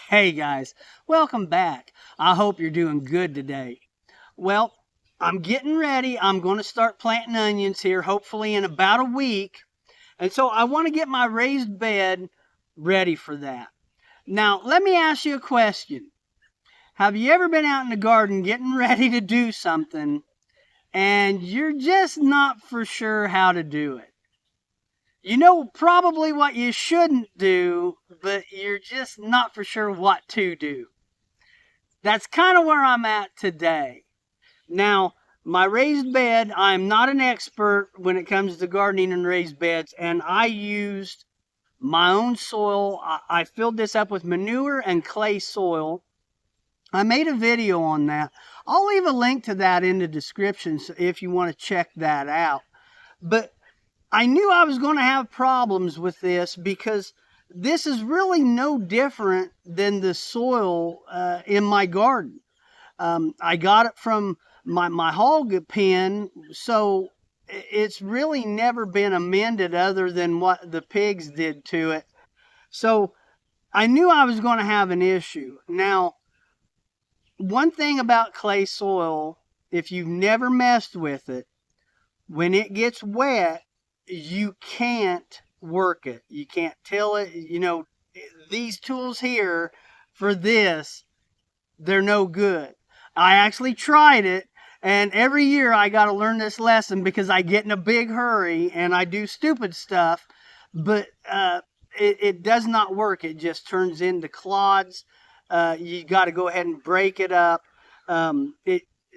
Hey guys, welcome back. I hope you're doing good today. Well, I'm getting ready. I'm going to start planting onions here, hopefully in about a week. And so I want to get my raised bed ready for that. Now, let me ask you a question. Have you ever been out in the garden getting ready to do something and you're just not for sure how to do it? You know probably what you shouldn't do, but you're just not for sure what to do. That's kind of where I'm at today. Now, my raised bed, I'm not an expert when it comes to gardening and raised beds, and I used my own soil. I filled this up with manure and clay soil. I made a video on that. I'll leave a link to that in the description if you want to check that out. But I knew I was going to have problems with this because this is really no different than the soil in my garden. I got it from my hog pen, so it's really never been amended other than what the pigs did to it. So I knew I was going to have an issue. Now, one thing about clay soil, if you've never messed with it, when it gets wet, you can't work it. You can't till it. You know, these tools here for this, they're no good. I actually tried it, and every year I got to learn this lesson because I get in a big hurry and I do stupid stuff, but it does not work. It just turns into clods. You got to go ahead and break it up.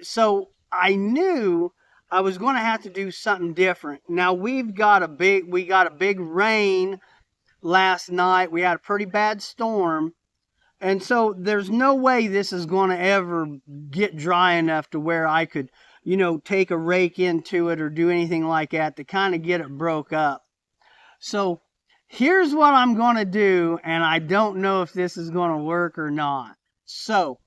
So I knew I was going to have to do something different. Now we got a big rain last night. We had a pretty bad storm. And so there's no way this is going to ever get dry enough to where I could, take a rake into it or do anything like that to kind of get it broke up. So here's what I'm going to do, and I don't know if this is going to work or not. So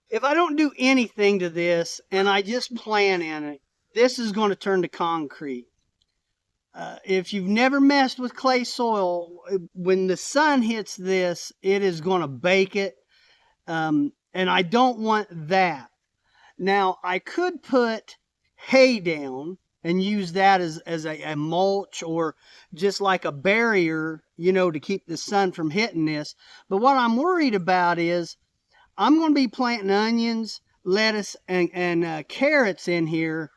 if I don't do anything to this and I just plant in it, this is going to turn to concrete. If you've never messed with clay soil, when the sun hits this, it is going to bake it. And I don't want that. Now, I could put hay down and use that as a mulch or just like a barrier, to keep the sun from hitting this. But what I'm worried about is I'm going to be planting onions, lettuce, and carrots in here.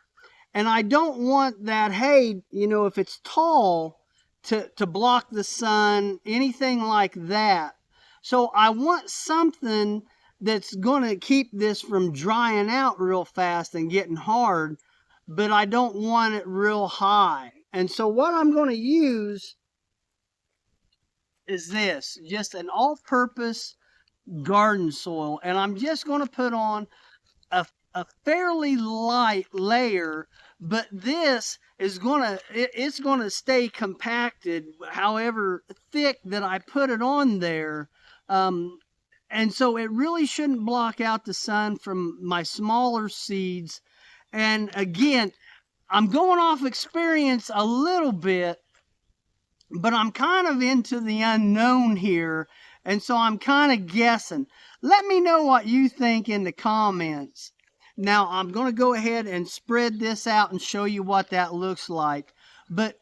And I don't want that hay, if it's tall, to block the sun, anything like that. So I want something that's going to keep this from drying out real fast and getting hard, but I don't want it real high. And so what I'm going to use is this, just an all-purpose garden soil. And I'm just going to put on a fairly light layer, but this is it's gonna stay compacted however thick that I put it on there. And so it really shouldn't block out the sun from my smaller seeds. And again, I'm going off experience a little bit, but I'm kind of into the unknown here. And so I'm kind of guessing. Let me know what you think in the comments. Now I'm going to go ahead and spread this out and show you what that looks like. But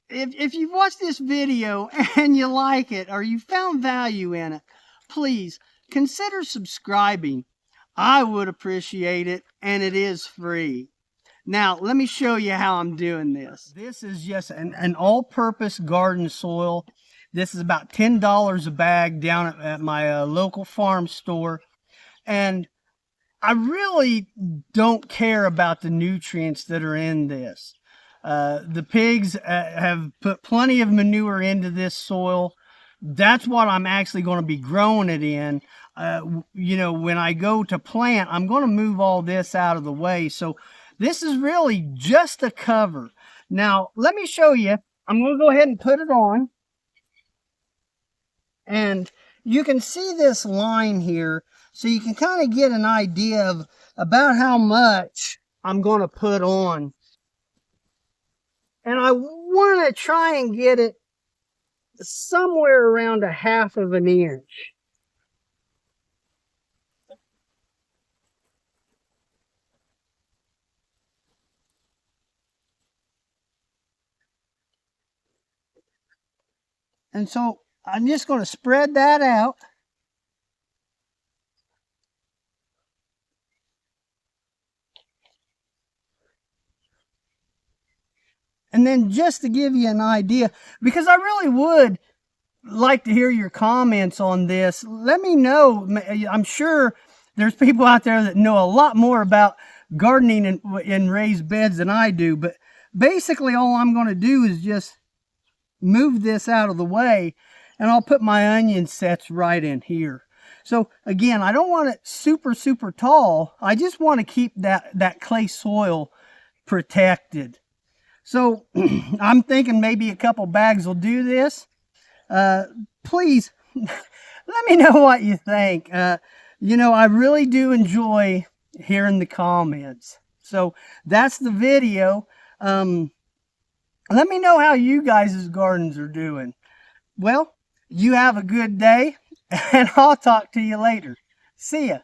if you've watched this video and you like it or you found value in it, please consider subscribing. I would appreciate it, and it is free. Now, let me show you how I'm doing this. This is just an all-purpose garden soil. This is about $10 a bag down at my local farm store. And I really don't care about the nutrients that are in this. The pigs have put plenty of manure into this soil. That's what I'm actually going to be growing it in. When I go to plant, I'm going to move all this out of the way. So this is really just a cover. Now, let me show you. I'm going to go ahead and put it on. And you can see this line here, so you can kind of get an idea of about how much I'm going to put on. And I want to try and get it somewhere around 1/2 of an inch. And so I'm just going to spread that out. And then just to give you an idea, because I really would like to hear your comments on this, let me know. I'm sure there's people out there that know a lot more about gardening in raised beds than I do, but basically all I'm going to do is just move this out of the way, and I'll put my onion sets right in here. So again, I don't want it super tall. I just want to keep that clay soil protected. So I'm thinking maybe a couple bags will do this. Please let me know what you think. You know, I really do enjoy hearing the comments. So that's the video. Let me know how you guys' gardens are doing. Well, you have a good day, and I'll talk to you later. See ya.